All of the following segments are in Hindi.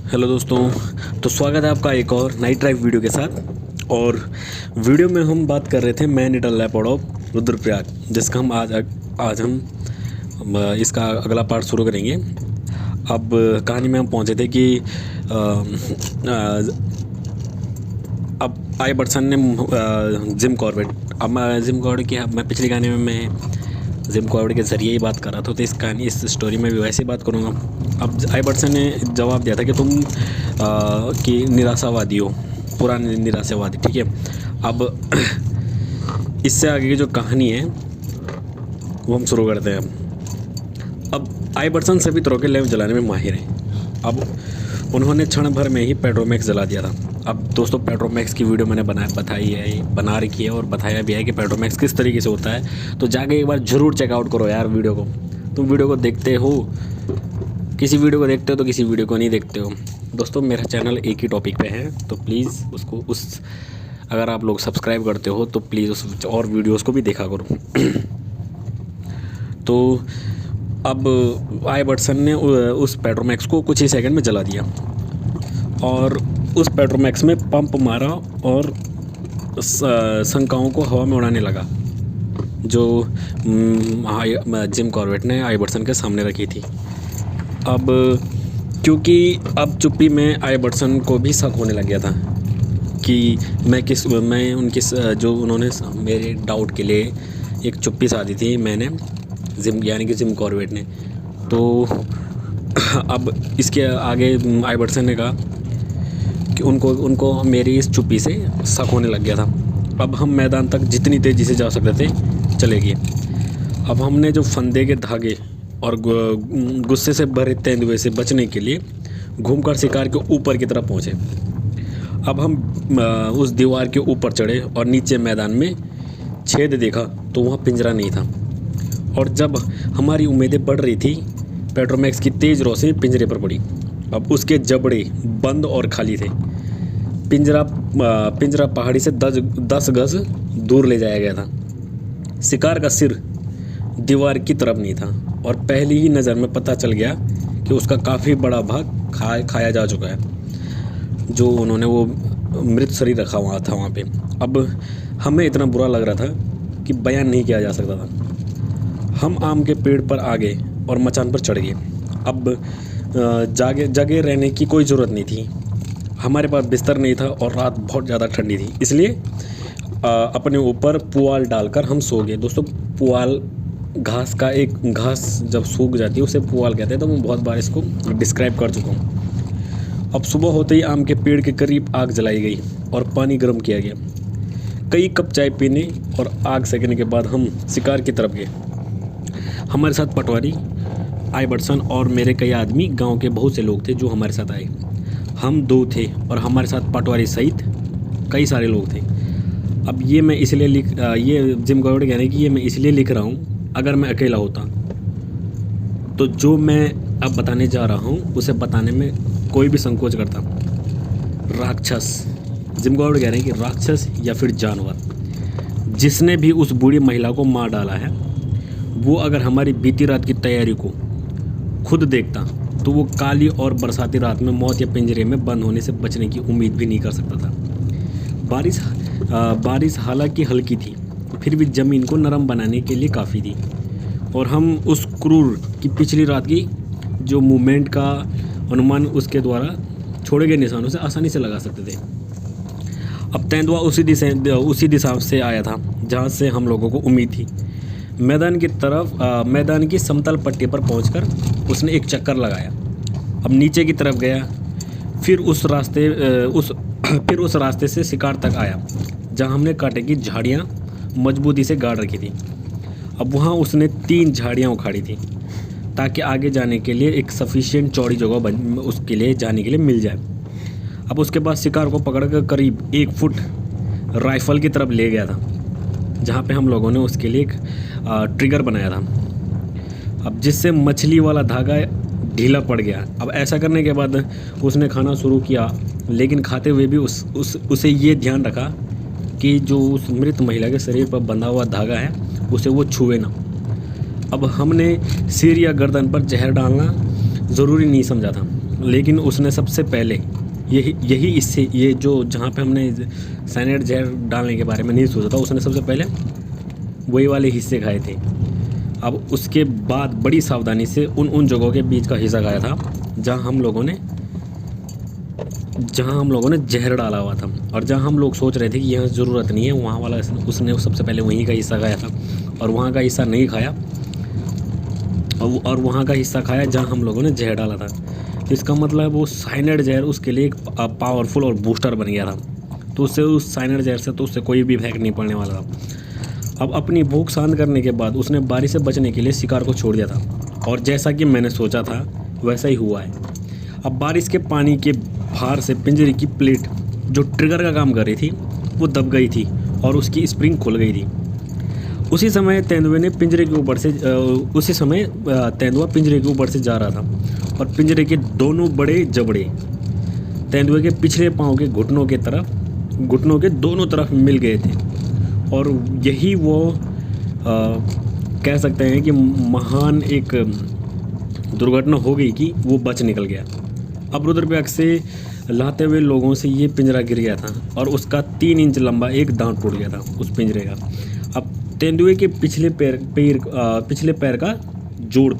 हेलो दोस्तों। तो स्वागत है आपका एक और नाइट ड्राइव वीडियो के साथ। और वीडियो में हम बात कर रहे थे man Atal leopard of Rudraprayag, जिसका हम आज हम इसका अगला पार्ट शुरू करेंगे। अब कहानी में हम पहुंचे थे कि अब आइबर्सन ने जिम कॉर्बेट, अब जिम कॉर्बेट की मैं पिछले गाने में मैं जिम कॉर्बेट के ज़रिए ही बात कर रहा था, तो इस कहानी इस स्टोरी में भी वैसे ही बात करूँगा। अब आइबर्सन ने जवाब दिया था कि तुम कि निराशावादी हो, पुराने निराशावादी, ठीक है। अब इससे आगे की जो कहानी है वो हम शुरू करते हैं। अब आइबर्सन सभी तरह के लैंप जलाने में माहिर हैं। अब उन्होंने क्षण भर में ही पेट्रोमैक्स जला दिया था। अब दोस्तों, पेट्रोमैक्स की वीडियो मैंने बना रखी है और बताया भी है कि पेट्रोमैक्स किस तरीके से होता है, तो जाके एक बार ज़रूर चेकआउट करो यार वीडियो को। तुम वीडियो को देखते हो, किसी वीडियो को देखते हो तो किसी वीडियो को नहीं देखते हो। दोस्तों, मेरा चैनल एक ही टॉपिक पे है, तो प्लीज़ अगर आप लोग सब्सक्राइब करते हो तो प्लीज़ उस और वीडियोज़ को भी देखा करो। तो अब आइबर्सन ने उस पेट्रोमैक्स को कुछ ही सेकंड में जला दिया और उस पेट्रोमैक्स में पंप मारा और शंकाओं को हवा में उड़ाने लगा, जो जिम कॉर्बेट ने आइबर्सन के सामने रखी थी। अब क्योंकि अब चुप्पी में आइबर्सन को भी शक होने लग गया था कि मैं उनकी जो उन्होंने मेरे डाउट के लिए एक चुप्पी साधी थी मैंने, यानी कि जिम कॉर्बेट ने। तो अब इसके आगे आइबर्सन ने कहा कि उनको मेरी इस चुप्पी से शक होने लग गया था। अब हम मैदान तक जितनी तेज़ी से जा सकते थे चले गए। अब हमने जो फंदे के धागे और गुस्से से भरे तेंदुए से बचने के लिए घूमकर शिकार के ऊपर की तरफ पहुँचे। अब हम उस दीवार के ऊपर चढ़े और नीचे मैदान में छेद देखा तो वहाँ पिंजरा नहीं था। और जब हमारी उम्मीदें बढ़ रही थी, पेट्रोमैक्स की तेज़ रोशनी पिंजरे पर पड़ी। अब उसके जबड़े बंद और खाली थे। पिंजरा पहाड़ी से 10 गज दूर ले जाया गया था। शिकार का सिर दीवार की तरफ नहीं था और पहली ही नज़र में पता चल गया कि उसका काफ़ी बड़ा भाग खाया जा चुका है, जो उन्होंने वो मृत शरीर रखा हुआ था वहाँ पे। अब हमें इतना बुरा लग रहा था कि बयान नहीं किया जा सकता था। हम आम के पेड़ पर आ गए और मचान पर चढ़ गए। अब जगे रहने की कोई ज़रूरत नहीं थी। हमारे पास बिस्तर नहीं था और रात बहुत ज़्यादा ठंडी थी, इसलिए अपने ऊपर पुआल डालकर हम सो गए। दोस्तों, पुआल घास जब सूख जाती है उसे पुआल कहते हैं, तो मैं बहुत बार इसको डिस्क्राइब कर चुका हूँ। अब सुबह होते ही आम के पेड़ के करीब आग जलाई गई और पानी गर्म किया गया। कई कप चाय पीने और आग सेकने के बाद हम शिकार की तरफ गए। हमारे साथ पटवारी, आइबर्सन और मेरे कई आदमी, गांव के बहुत से लोग थे जो हमारे साथ आए। हम 2 थे और हमारे साथ पटवारी सहित कई सारे लोग थे। अब ये मैं इसलिए ये जिम कॉर्बेट कहने की ये मैं इसलिए लिख रहा हूँ, अगर मैं अकेला होता तो जो मैं अब बताने जा रहा हूँ उसे बताने में कोई भी संकोच करता। राक्षस, जिम कॉर्बेट कह रहे हैं कि राक्षस या फिर जानवर जिसने भी उस बूढ़ी महिला को मार डाला है, वो अगर हमारी बीती रात की तैयारी को खुद देखता तो वो काली और बरसाती रात में मौत या पिंजरे में बंद होने से बचने की उम्मीद भी नहीं कर सकता था। बारिश हालांकि हल्की थी, फिर भी ज़मीन को नरम बनाने के लिए काफ़ी थी और हम उस क्रूर की पिछली रात की जो मूवमेंट का अनुमान उसके द्वारा छोड़े गए निशानों से आसानी से लगा सकते थे। अब तेंदुआ उसी दिशा से आया था जहाँ से हम लोगों को उम्मीद थी। मैदान की समतल पट्टी पर पहुंचकर उसने एक चक्कर लगाया। अब नीचे की तरफ गया, फिर उस रास्ते से शिकार तक आया जहां हमने कांटे की झाड़ियां मजबूती से गाड़ रखी थी। अब वहां उसने 3 झाड़ियां उखाड़ी थी ताकि आगे जाने के लिए एक सफिशिएंट चौड़ी जगह उसके लिए जाने के लिए मिल जाए। अब उसके बाद शिकार को पकड़कर करीब 1 फुट राइफल की तरफ ले गया था, जहाँ पे हम लोगों ने उसके लिए एक ट्रिगर बनाया था। अब जिससे मछली वाला धागा ढीला पड़ गया। अब ऐसा करने के बाद उसने खाना शुरू किया, लेकिन खाते हुए भी उसे ये ध्यान रखा कि जो उस मृत महिला के शरीर पर बंधा हुआ धागा है उसे वो छुए ना। अब हमने सिर या गर्दन पर जहर डालना ज़रूरी नहीं समझा था, लेकिन उसने सबसे पहले यही इससे ये जो जहाँ पे हमने साइनाइड जहर डालने के बारे में नहीं सोचा था, उसने सबसे पहले वही वाले हिस्से खाए थे। अब उसके बाद बड़ी सावधानी से उन जगहों के बीच का हिस्सा खाया था जहाँ हम लोगों ने जहर डाला हुआ था, और जहाँ हम लोग सोच रहे थे कि यहाँ ज़रूरत नहीं है, वहाँ वाला उसने सबसे पहले वहीं का हिस्सा खाया था, और वहाँ का हिस्सा नहीं खाया, और वहाँ का हिस्सा खाया जहाँ हम लोगों ने जहर डाला था। तो इसका मतलब वो साइनाइड जहर उसके लिए एक पावरफुल और बूस्टर बन गया था। तो उससे उस साइनाइड जहर से तो उससे कोई भी इफेक्ट नहीं पड़ने वाला था। अब अपनी भूख शांत करने के बाद उसने बारिश से बचने के लिए शिकार को छोड़ दिया था, और जैसा कि मैंने सोचा था वैसा ही हुआ है। अब बारिश के पानी के भार से पिंजरे की प्लेट जो ट्रिगर का काम कर रही थी वो दब गई थी, और उसकी स्प्रिंग खुल गई थी। उसी समय तेंदुआ पिंजरे के ऊपर से जा रहा था, और पिंजरे के दोनों बड़े जबड़े तेंदुए के पिछले पाँव के घुटनों के दोनों तरफ मिल गए थे। और यही वो कह सकते हैं कि महान एक दुर्घटना हो गई कि वो बच निकल गया। अब रुद्रप्रयाग से लाते हुए लोगों से ये पिंजरा गिर गया था, और उसका 3 इंच लंबा एक दांत टूट गया था उस पिंजरे का। अब तेंदुए के पिछले पैर का जोड़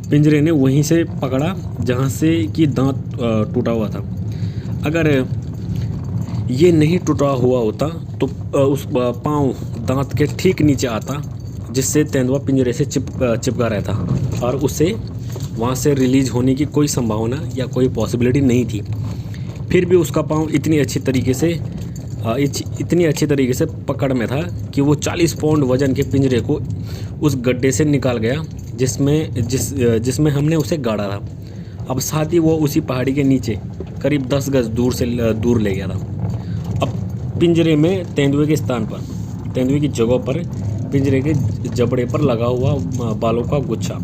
पिंजरे ने वहीं से पकड़ा जहाँ से कि दांत टूटा हुआ था। अगर ये नहीं टूटा हुआ होता तो उस पाँव दांत के ठीक नीचे आता, जिससे तेंदुआ पिंजरे से चिपका रहता, और उसे वहाँ से रिलीज होने की कोई संभावना या कोई पॉसिबिलिटी नहीं थी। फिर भी उसका पाँव इतनी अच्छी तरीके से पकड़ में था कि वो 40 पाउंड वजन के पिंजरे को उस गड्ढे से निकाल गया जिसमें हमने उसे गाड़ा था। अब साथ ही वो उसी पहाड़ी के नीचे करीब 10 गज दूर ले गया था। अब पिंजरे में तेंदुए के स्थान पर, तेंदुए की जगह पर पिंजरे के जबड़े पर लगा हुआ बालों का गुच्छा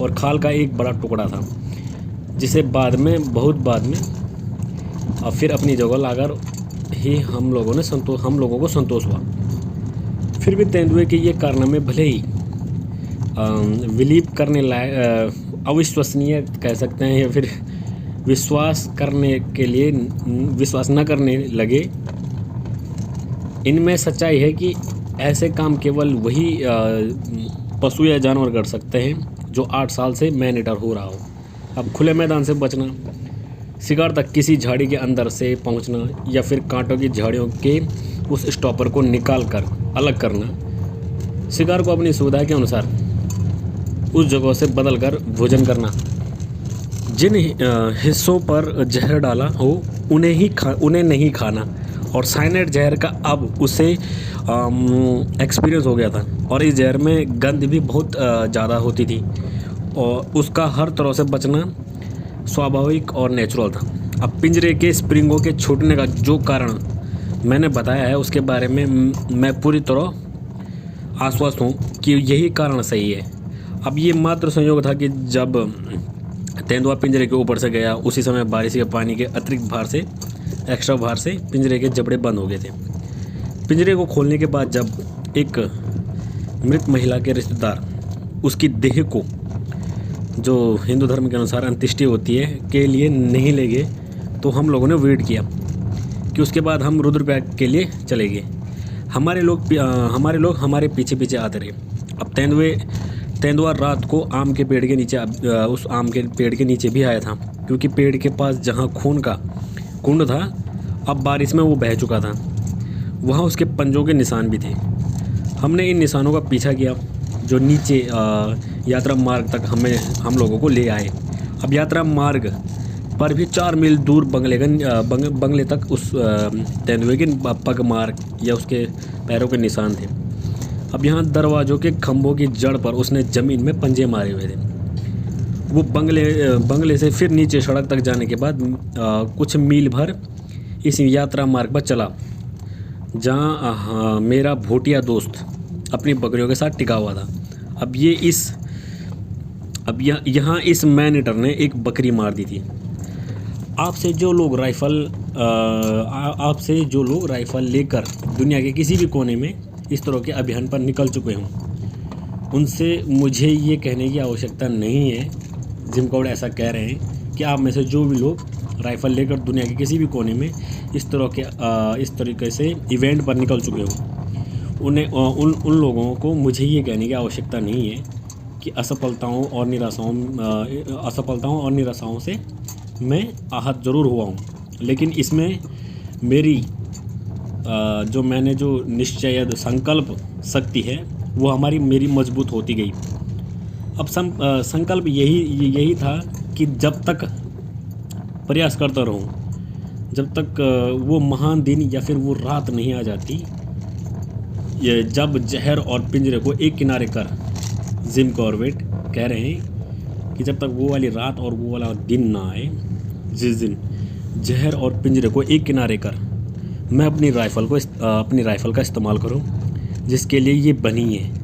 और खाल का एक बड़ा टुकड़ा था, जिसे बहुत बाद में फिर अपनी जगह लाकर ही हम लोगों को संतोष हुआ। फिर भी तेंदुए के ये कारनामे भले ही बिलीव करने लायक, अविश्वसनीय कह सकते हैं, या फिर विश्वास न करने लगे, इनमें सच्चाई है कि ऐसे काम केवल वही पशु या जानवर कर सकते हैं जो 8 साल से मैन ईटर हो रहा हो। अब खुले मैदान से बचना, शिकार तक किसी झाड़ी के अंदर से पहुंचना, या फिर कांटों की झाड़ियों के उस स्टॉपर को निकाल कर अलग करना, शिकार को अपनी सुविधा के अनुसार उस जगह से बदल कर भोजन करना, जिन हिस्सों पर जहर डाला हो उन्हें नहीं खाना। और साइनाइड जहर का अब उसे एक्सपीरियंस हो गया था, और इस जहर में गंध भी बहुत ज़्यादा होती थी, और उसका हर तरह से बचना स्वाभाविक और नेचुरल था। अब पिंजरे के स्प्रिंगों के छूटने का जो कारण मैंने बताया है, उसके बारे में मैं पूरी तरह आश्वस्त हूँ कि यही कारण सही है। अब ये मात्र संयोग था कि जब तेंदुआ पिंजरे के ऊपर से गया, उसी समय बारिश के पानी के अतिरिक्त एक्स्ट्रा भार से पिंजरे के जबड़े बंद हो गए थे। पिंजरे को खोलने के बाद जब एक मृत महिला के रिश्तेदार उसकी देह को, जो हिंदू धर्म के अनुसार अंत्येष्टि होती है, के लिए नहीं ले गए, तो हम लोगों ने वेट किया कि उसके बाद हम रुद्रप्रयाग के लिए चले गए। हमारे लोग हमारे पीछे आते रहे। अब तेंदुआ रात को उस आम के पेड़ के नीचे भी आया था, क्योंकि पेड़ के पास जहाँ खून का कुंड था, अब बारिश में वो बह चुका था। वहाँ उसके पंजों के निशान भी थे। हमने इन निशानों का पीछा किया, जो नीचे यात्रा मार्ग तक हम लोगों को ले आए। अब यात्रा मार्ग पर भी 4 मील दूर बंगले तक उस तेंदुए के पग मार्ग या उसके पैरों के निशान थे। अब यहाँ दरवाज़ों के खंभों की जड़ पर उसने ज़मीन में पंजे मारे हुए थे। वो बंगले से फिर नीचे सड़क तक जाने के बाद कुछ मील भर इस यात्रा मार्ग पर चला, जहाँ मेरा भोटिया दोस्त अपनी बकरियों के साथ टिका हुआ था। यहाँ इस मैन ईटर ने एक बकरी मार दी थी। आपसे जो लोग राइफल लेकर दुनिया के किसी भी कोने में इस तरह के अभियान पर निकल चुके हों, उनसे मुझे ये कहने की आवश्यकता नहीं है, जिम कोड ऐसा कह रहे हैं कि आप में से जो भी लोग राइफ़ल लेकर दुनिया के किसी भी कोने में इस तरीके से इवेंट पर निकल चुके हो, उन्हें उन लोगों को मुझे ये कहने की आवश्यकता नहीं है कि असफलताओं और निराशाओं से मैं आहत ज़रूर हुआ हूँ, लेकिन इसमें मेरी जो निश्चय संकल्प शक्ति है वो मेरी मजबूत होती गई। अब संकल्प यही था कि जब तक प्रयास करता रहूं, जब तक वो महान दिन या फिर वो रात नहीं आ जाती, ये जब जहर और पिंजरे को एक किनारे कर, जिम कॉर्बेट कह रहे हैं कि जब तक वो वाली रात और वो वाला दिन ना आए जिस दिन जहर और पिंजरे को एक किनारे कर मैं अपनी राइफ़ल का इस्तेमाल करूं जिसके लिए ये बनी है।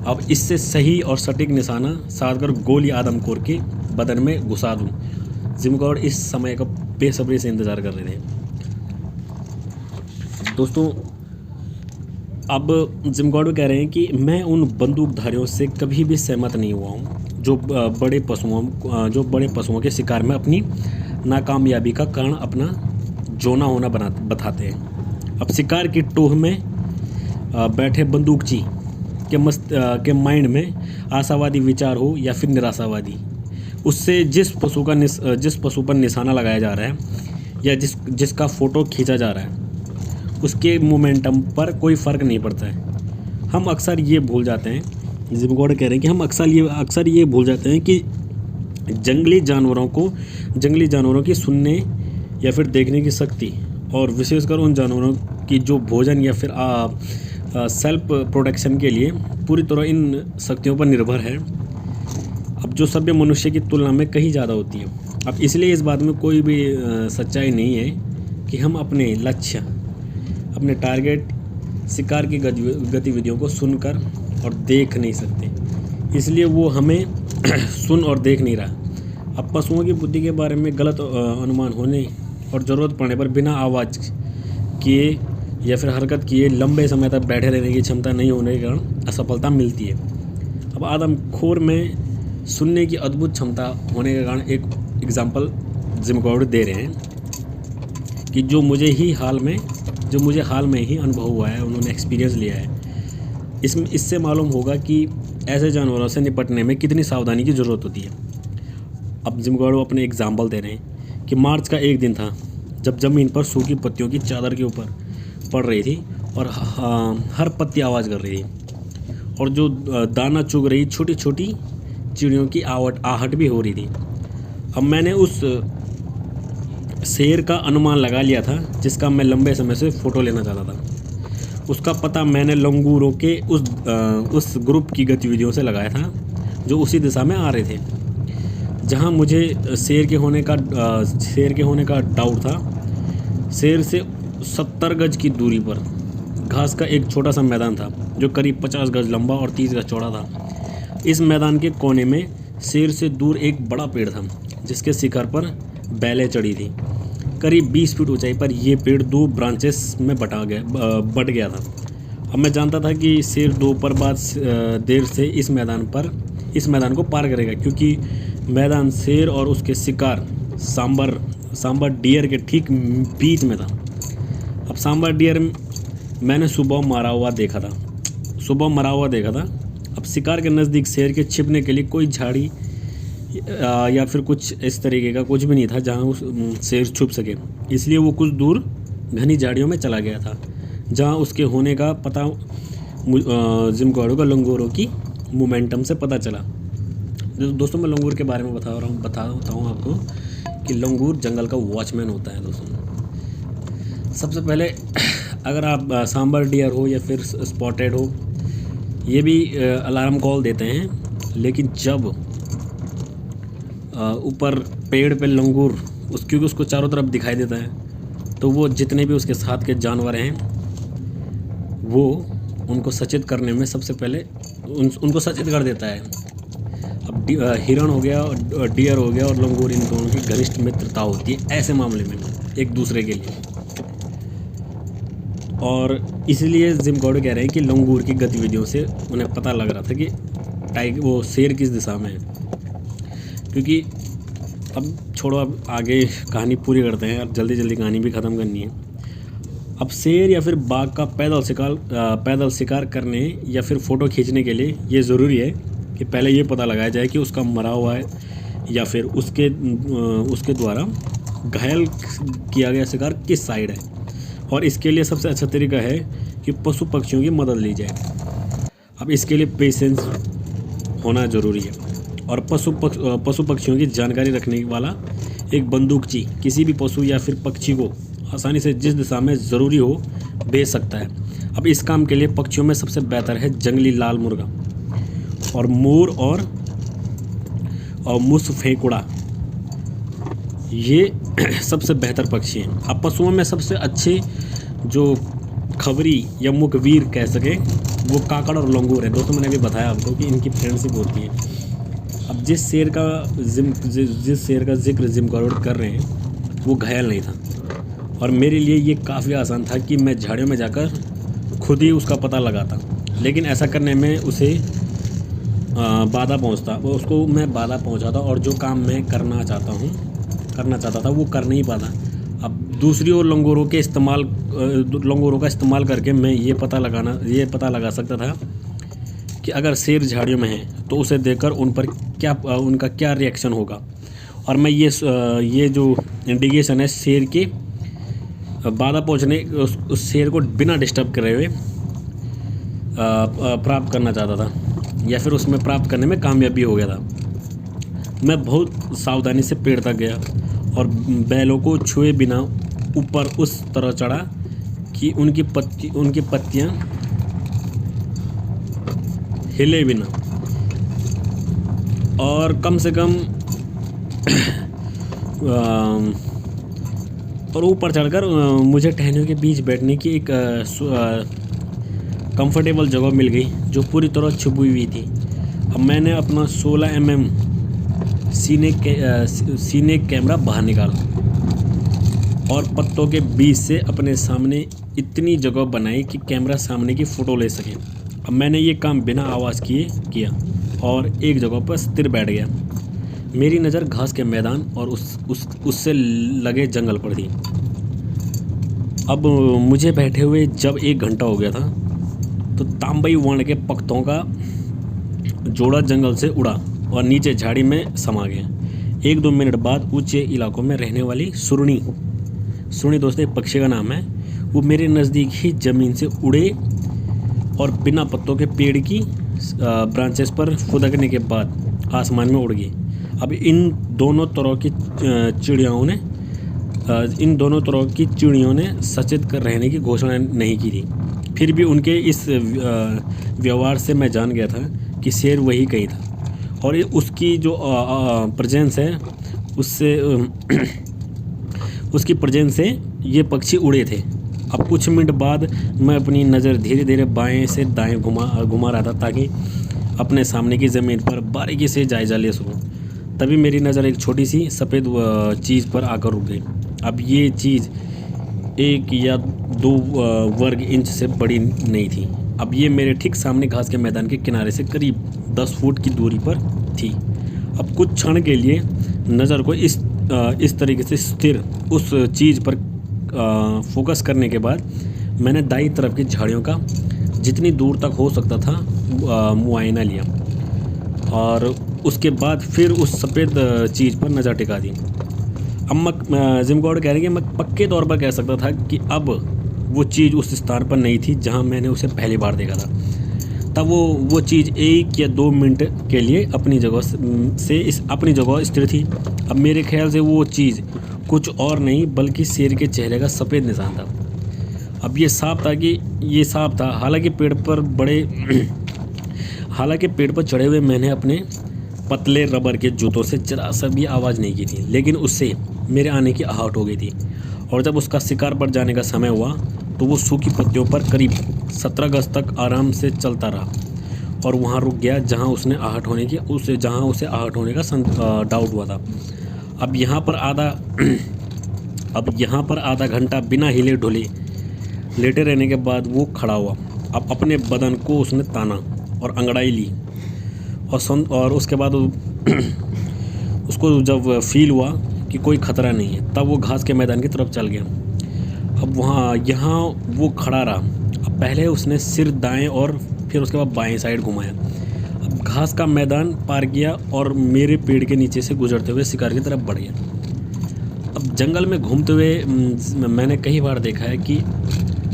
अब इससे सही और सटीक निशाना साध कर गोली आदमखोर के बदन में घुसा दूं। जिम कॉर्बेट इस समय का बेसब्री से इंतज़ार कर रहे थे। दोस्तों, अब जिम कॉर्बेट कह रहे हैं कि मैं उन बंदूकधारियों से कभी भी सहमत नहीं हुआ हूँ जो बड़े पशुओं के शिकार में अपनी नाकामयाबी का कारण अपना जोना होना बताते हैं। अब शिकार की टोह में बैठे बंदूकची के माइंड में आशावादी विचार हो या फिर निराशावादी, उससे जिस पशु पर निशाना लगाया जा रहा है या जिसका फ़ोटो खींचा जा रहा है उसके मोमेंटम पर कोई फ़र्क नहीं पड़ता है। हम अक्सर ये भूल जाते हैं, जिम कॉर्बेट कह रहे हैं कि हम अक्सर ये भूल जाते हैं कि जंगली जानवरों की सुनने या फिर देखने की शक्ति, और विशेषकर उन जानवरों की जो भोजन या फिर सेल्फ प्रोटेक्शन के लिए पूरी तरह इन शक्तियों पर निर्भर है, अब जो सभ्य मनुष्य की तुलना में कहीं ज़्यादा होती है। अब इसलिए इस बात में कोई भी सच्चाई नहीं है कि हम अपने लक्ष्य, अपने टारगेट, शिकार की गतिविधियों को सुनकर और देख नहीं सकते, इसलिए वो हमें सुन और देख नहीं रहा। अब पशुओं की बुद्धि के बारे में गलत अनुमान होने और ज़रूरत पड़ने पर बिना आवाज़ किए या फिर हरकत किए लंबे समय तक बैठे रहने की क्षमता नहीं होने के कारण असफलता मिलती है। अब आदमखोर में सुनने की अद्भुत क्षमता होने के कारण एक एग्जाम्पल जिम कॉर्बेट दे रहे हैं कि जो मुझे हाल में ही अनुभव हुआ है, उन्होंने एक्सपीरियंस लिया है। इससे मालूम होगा कि ऐसे जानवरों से निपटने में कितनी सावधानी की ज़रूरत होती है। अब जिम कॉर्बेट अपने एग्जाम्पल दे रहे हैं कि मार्च का एक दिन था जब ज़मीन पर सूखी पत्तियों की चादर के ऊपर पड़ रही थी और हर पत्ती आवाज़ कर रही थी और जो दाना चुग रही छोटी छोटी चिड़ियों की आहट भी हो रही थी। अब मैंने उस शेर का अनुमान लगा लिया था जिसका मैं लंबे समय से फ़ोटो लेना चाहता था। उसका पता मैंने लंगूरों के उस ग्रुप की गतिविधियों से लगाया था जो उसी दिशा में आ रहे थे जहां मुझे शेर के होने का डाउट था। शेर से 70 गज की दूरी पर घास का एक छोटा सा मैदान था जो करीब 50 गज लंबा और 30 गज चौड़ा था। इस मैदान के कोने में शेर से दूर एक बड़ा पेड़ था जिसके शिखर पर बेलें चढ़ी थी। करीब 20 फीट ऊंचाई पर यह पेड़ 2 ब्रांचेस में बट गया था। अब मैं जानता था कि शेर दोपहर बाद देर से इस मैदान को पार करेगा, क्योंकि मैदान शेर और उसके शिकार सांबर डियर के ठीक बीच में था। अब सांबर डियर मैंने सुबह मरा हुआ देखा था। अब शिकार के नज़दीक शेर के छिपने के लिए कोई झाड़ी या फिर कुछ इस तरीके का कुछ भी नहीं था जहां उस शेर छुप सके, इसलिए वो कुछ दूर घनी झाड़ियों में चला गया था जहां उसके होने का पता जिम कॉर्बेट को लंगूरों की मोमेंटम से पता चला। दोस्तों, मैं लंगूर के बारे में बताता हूँ आपको कि लंगूर जंगल का वॉचमैन होता है। दोस्तों, सबसे पहले अगर आप सांबर डियर हो या फिर स्पॉटेड हो, ये भी अलार्म कॉल देते हैं, लेकिन जब ऊपर पेड़ पे लंगूर क्योंकि उसको चारों तरफ दिखाई देता है, तो वो जितने भी उसके साथ के जानवर हैं वो उनको सचेत करने में सबसे पहले उनको सचेत कर देता है। अब हिरण हो गया, डियर हो गया और लंगूर, इन दोनों की घनिष्ठ मित्रता होती है ऐसे मामले में एक दूसरे के लिए। और इसलिए जिम कॉर्बेट कह रहे हैं कि लंगूर की गतिविधियों से उन्हें पता लग रहा था कि वो शेर किस दिशा में है, क्योंकि अब छोड़ो, अब आगे कहानी पूरी करते हैं, अब जल्दी जल्दी कहानी भी ख़त्म करनी है। अब शेर या फिर बाघ का पैदल शिकार करने या फिर फ़ोटो खींचने के लिए ये ज़रूरी है कि पहले ये पता लगाया जाए कि उसका मरा हुआ है या फिर उसके द्वारा घायल किया गया शिकार किस साइड है। और इसके लिए सबसे अच्छा तरीका है कि पशु पक्षियों की मदद ली जाए। अब इसके लिए पेशेंस होना ज़रूरी है और पशु पक्षियों की जानकारी रखने वाला एक बंदूकची किसी भी पशु या फिर पक्षी को आसानी से जिस दिशा में ज़रूरी हो भेज सकता है। अब इस काम के लिए पक्षियों में सबसे बेहतर है जंगली लाल मुर्गा और मोर और मुसफेकुड़ा, ये सबसे बेहतर पक्षी हैं। अब पशुओं में सबसे अच्छे जो खबरी या मुखवीर कह सके वो काकड़ और लंगूर है। दोस्तों मैंने अभी बताया आपको कि इनकी फ्रेंडशिप होती है। अब जिस शेर का जिक्र जिमकौर कर रहे हैं वो घायल नहीं था और मेरे लिए ये काफ़ी आसान था कि मैं झाड़ियों में जाकर खुद ही उसका पता लगाता, लेकिन ऐसा करने में उसे बाधा पहुंचाता और जो काम मैं करना चाहता था वो कर नहीं पाता। अब दूसरी ओर लंगूरों का इस्तेमाल करके मैं ये पता लगा सकता था कि अगर शेर झाड़ियों में है तो उसे देखकर उनका क्या रिएक्शन होगा। और मैं ये जो इंडिकेशन है शेर के बाधा पहुंचने उस शेर को बिना डिस्टर्ब करे हुए प्राप्त करना चाहता था या फिर उसमें प्राप्त करने में कामयाबी हो गया था। मैं बहुत सावधानी से पेड़ तक गया और बैलों को छुए बिना ऊपर उस तरह चढ़ा कि उनकी पत्तियां हिले बिना, और कम से कम और ऊपर चढ़कर मुझे टहनियों के बीच बैठने की एक कंफर्टेबल जगह मिल गई जो पूरी तरह छुपी हुई थी। अब मैंने अपना 16 mm सीने कैमरा बाहर निकाला और पत्तों के बीच से अपने सामने इतनी जगह बनाई कि कैमरा सामने की फ़ोटो ले सके। अब मैंने ये काम बिना आवाज़ किए किया और एक जगह पर स्थिर बैठ गया। मेरी नज़र घास के मैदान और उससे लगे जंगल पर थी। अब मुझे बैठे हुए जब 1 घंटा हो गया था तो तांबई वर्ण के पख्तों का जोड़ा जंगल से उड़ा और नीचे झाड़ी में समा गया। 1-2 मिनट बाद ऊंचे इलाकों में रहने वाली सुरनी दोस्तों एक पक्षी का नाम है, वो मेरे नज़दीक ही ज़मीन से उड़े और बिना पत्तों के पेड़ की ब्रांचेस पर फुदकने के बाद आसमान में उड़ गई। अब इन दोनों तरह की चिड़ियों ने सचेत कर रहने की घोषणा नहीं की थी। फिर भी उनके इस व्यवहार से मैं जान गया था कि शेर वही कहीं था और उसकी जो प्रेजेंस है उसकी प्रेजेंस से ये पक्षी उड़े थे। अब कुछ मिनट बाद मैं अपनी नज़र धीरे धीरे बाएं से दाएं घुमा रहा था ताकि अपने सामने की ज़मीन पर बारीकी से जायजा ले सकूं। तभी मेरी नज़र एक छोटी सी सफ़ेद चीज़ पर आकर रुक गई। अब ये चीज़ 1 या 2 वर्ग इंच से बड़ी नहीं थी। अब ये मेरे ठीक सामने घास के मैदान के किनारे से करीब 10 फुट की दूरी पर थी। अब कुछ क्षण के लिए नज़र को इस तरीके से स्थिर उस चीज़ पर फोकस करने के बाद मैंने दाईं तरफ की झाड़ियों का जितनी दूर तक हो सकता था मुआयना लिया और उसके बाद फिर उस सफ़ेद चीज़ पर नज़र टिका दी। अब जिमकौर कह रहे हैं कि मैं पक्के तौर पर कह सकता था कि अब वो चीज़ उस स्थान पर नहीं थी जहां मैंने उसे पहली बार देखा था। तब वो चीज़ 1 या 2 मिनट के लिए अपनी जगह स्थिर थी। अब मेरे ख्याल से वो चीज़ कुछ और नहीं बल्कि शेर के चेहरे का सफ़ेद निशान था। अब ये साफ था। हालांकि पेड़ पर चढ़े हुए मैंने अपने पतले रबर के जूतों से जरा सा भी आवाज़ नहीं की थी, लेकिन उससे मेरे आने की आहट हो गई थी। और जब उसका शिकार पर जाने का समय हुआ तो वो सूखी पत्तियों पर करीब 17 गज तक आराम से चलता रहा और वहाँ रुक गया जहाँ उसे आहट होने का डाउट हुआ था। अब यहाँ पर आधा घंटा बिना हिले ढुले लेटे रहने के बाद वो खड़ा हुआ। अब अपने बदन को उसने ताना और अंगड़ाई ली और उसके बाद उसको जब फील हुआ कि कोई खतरा नहीं है, तब वो घास के मैदान की तरफ चल गया। अब यहाँ वो खड़ा रहा। अब पहले उसने सिर दाएं और फिर उसके बाद बाएं साइड घुमाया। अब घास का मैदान पार किया और मेरे पेड़ के नीचे से गुजरते हुए शिकार की तरफ बढ़ गया। अब जंगल में घूमते हुए मैंने कई बार देखा है कि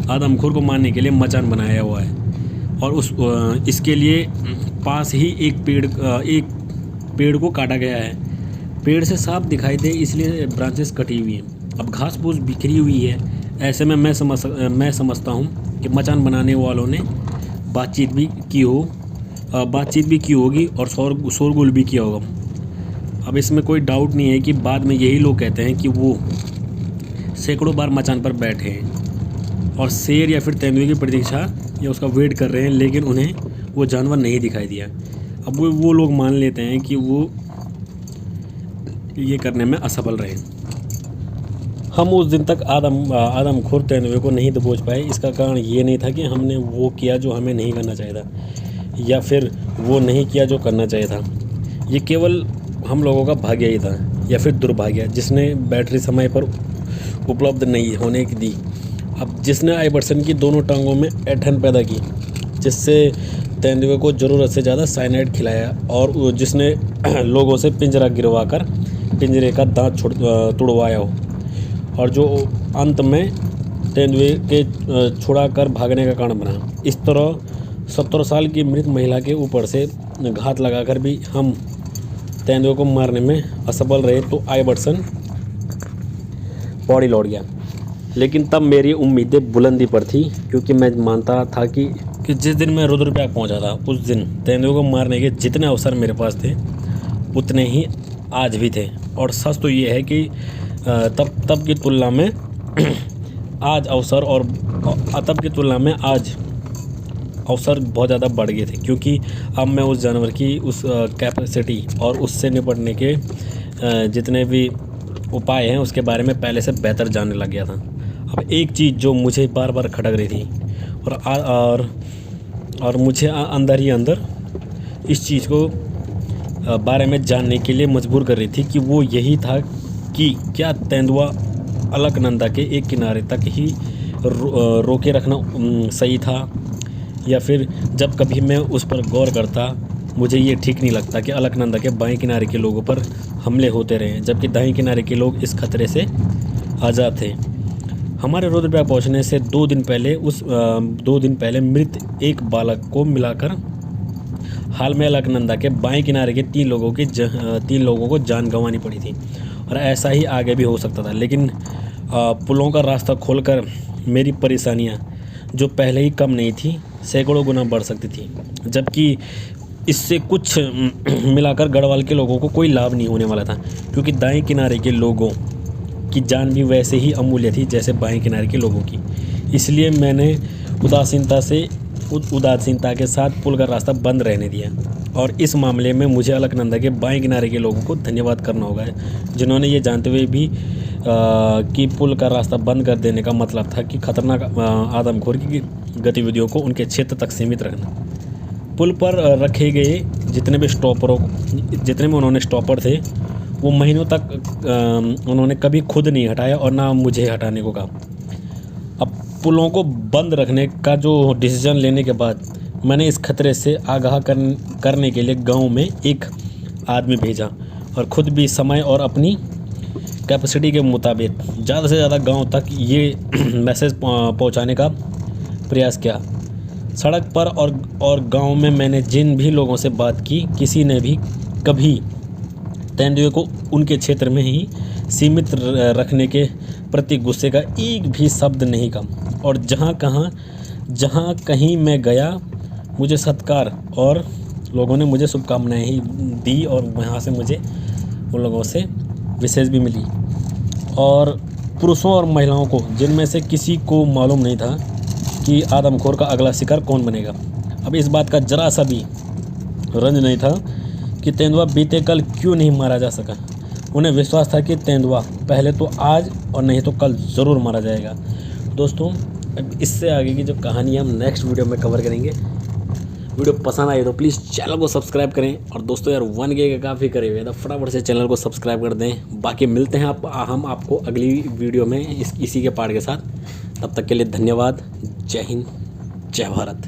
आदमखोर को मारने के लिए मचान बनाया हुआ है और इसके लिए पास ही एक पेड़ को काटा गया है। पेड़ से साफ दिखाई दे इसलिए ब्रांचेस कटी हुई हैं। अब घास फूस बिखरी हुई है। ऐसे में मैं समझता हूँ कि मचान बनाने वालों ने बातचीत भी की होगी और शोरगुल भी किया होगा। अब इसमें कोई डाउट नहीं है कि बाद में यही लोग कहते हैं कि वो सैकड़ों बार मचान पर बैठे हैं और शेर या फिर तेंदुए की प्रतीक्षा या उसका वेट कर रहे हैं, लेकिन उन्हें वो जानवर नहीं दिखाई दिया। अब वो लोग मान लेते हैं कि वो ये करने में असफल रहे। हम उस दिन तक आदमखोर तेंदुए को नहीं दबोच पाए। इसका कारण ये नहीं था कि हमने वो किया जो हमें नहीं करना चाहिए था या फिर वो नहीं किया जो करना चाहिए था। ये केवल हम लोगों का भाग्य ही था या फिर दुर्भाग्य, जिसने बैटरी समय पर उपलब्ध नहीं होने की दी। अब जिसने आइवर्सन की दोनों टांगों में ऐंठन पैदा की, जिससे तेंदुए को ज़रूरत से ज़्यादा साइनाइड खिलाया और जिसने लोगों से पिंजरा गिरवा कर पिंजरे का दांत तुड़वाया हो और जो अंत में तेंदुए के छुड़ा कर भागने का कारण बना। इस तरह 70 साल की मृत महिला के ऊपर से घात लगाकर भी हम तेंदुए को मारने में असफल रहे तो आइवर्सन पौड़ी लौट गया। लेकिन तब मेरी उम्मीदें बुलंदी पर थी, क्योंकि मैं मानता था कि जिस दिन मैं रुद्रप्रयाग पहुंचा था उस दिन तेंदुए को मारने के जितने अवसर मेरे पास थे उतने ही आज भी थे। और सच तो ये है कि तब की तुलना में आज अवसर और तब की तुलना में आज अवसर बहुत ज़्यादा बढ़ गए थे, क्योंकि अब मैं उस जानवर की उस कैपेसिटी और उससे निपटने के जितने भी उपाय हैं उसके बारे में पहले से बेहतर जानने लग गया था। अब एक चीज़ जो मुझे बार बार खटक रही थी और मुझे अंदर ही अंदर इस चीज़ को बारे में जानने के लिए मजबूर कर रही थी कि वो यही था कि क्या तेंदुआ अलकनंदा के एक किनारे तक ही रोके रखना सही था, या फिर जब कभी मैं उस पर गौर करता मुझे ये ठीक नहीं लगता कि अलकनंदा के बाएं किनारे के लोगों पर हमले होते रहे जबकि दाएं किनारे के लोग इस खतरे से आज़ाद थे। हमारे रुद्रप्रयाग पहुंचने से 2 दिन पहले मृत एक बालक को मिलाकर हाल में अलकनंदा के बाएं किनारे के 3 लोगों को जान गंवानी पड़ी थी और ऐसा ही आगे भी हो सकता था। लेकिन पुलों का रास्ता खोलकर मेरी परेशानियां जो पहले ही कम नहीं थी सैकड़ों गुना बढ़ सकती थी, जबकि इससे कुछ मिलाकर गढ़वाल के लोगों को कोई लाभ नहीं होने वाला था, क्योंकि दाएं किनारे के लोगों की जान भी वैसे ही अमूल्य थी जैसे बाएं किनारे के लोगों की। इसलिए मैंने उदासीनता के साथ पुल का रास्ता बंद रहने दिया और इस मामले में मुझे अलकनंदा के बाएं किनारे के लोगों को धन्यवाद करना होगा, जिन्होंने ये जानते हुए भी कि पुल का रास्ता बंद कर देने का मतलब था कि खतरनाक आदमखोर की गतिविधियों को उनके क्षेत्र तक सीमित रखना। पुल पर रखे गए जितने भी उन्होंने स्टॉपर थे वो महीनों तक उन्होंने कभी खुद नहीं हटाया और ना मुझे हटाने को कहा। अब पुलों को बंद रखने का जो डिसीजन लेने के बाद मैंने इस खतरे से आगाह करने के लिए गांव में एक आदमी भेजा और ख़ुद भी समय और अपनी कैपेसिटी के मुताबिक ज़्यादा से ज़्यादा गांव तक ये मैसेज पहुंचाने का प्रयास किया। सड़क पर और गांव में मैंने जिन भी लोगों से बात की किसी ने भी कभी तेंदुए को उनके क्षेत्र में ही सीमित रखने के प्रति गुस्से का एक भी शब्द नहीं कहा और जहाँ कहीं मैं गया मुझे सत्कार और लोगों ने मुझे शुभकामनाएं ही दी और वहाँ से मुझे उन लोगों से विशेष भी मिली। और पुरुषों और महिलाओं को जिनमें से किसी को मालूम नहीं था कि आदमखोर का अगला शिकार कौन बनेगा। अब इस बात का जरा सा भी रंज नहीं था कि तेंदुआ बीते कल क्यों नहीं मारा जा सका। उन्हें विश्वास था कि तेंदुआ पहले तो आज और नहीं तो कल ज़रूर मारा जाएगा। दोस्तों, अब इससे आगे की जो कहानी हम नेक्स्ट वीडियो में कवर करेंगे। वीडियो पसंद आई तो प्लीज़ चैनल को सब्सक्राइब करें। और दोस्तों यार 1K का काफ़ी करीब है तो फटाफट से चैनल को सब्सक्राइब कर दें। बाकी मिलते हैं हम आपको अगली वीडियो में इसी के पार्ट के साथ। तब तक के लिए धन्यवाद। जय हिंद, जय भारत।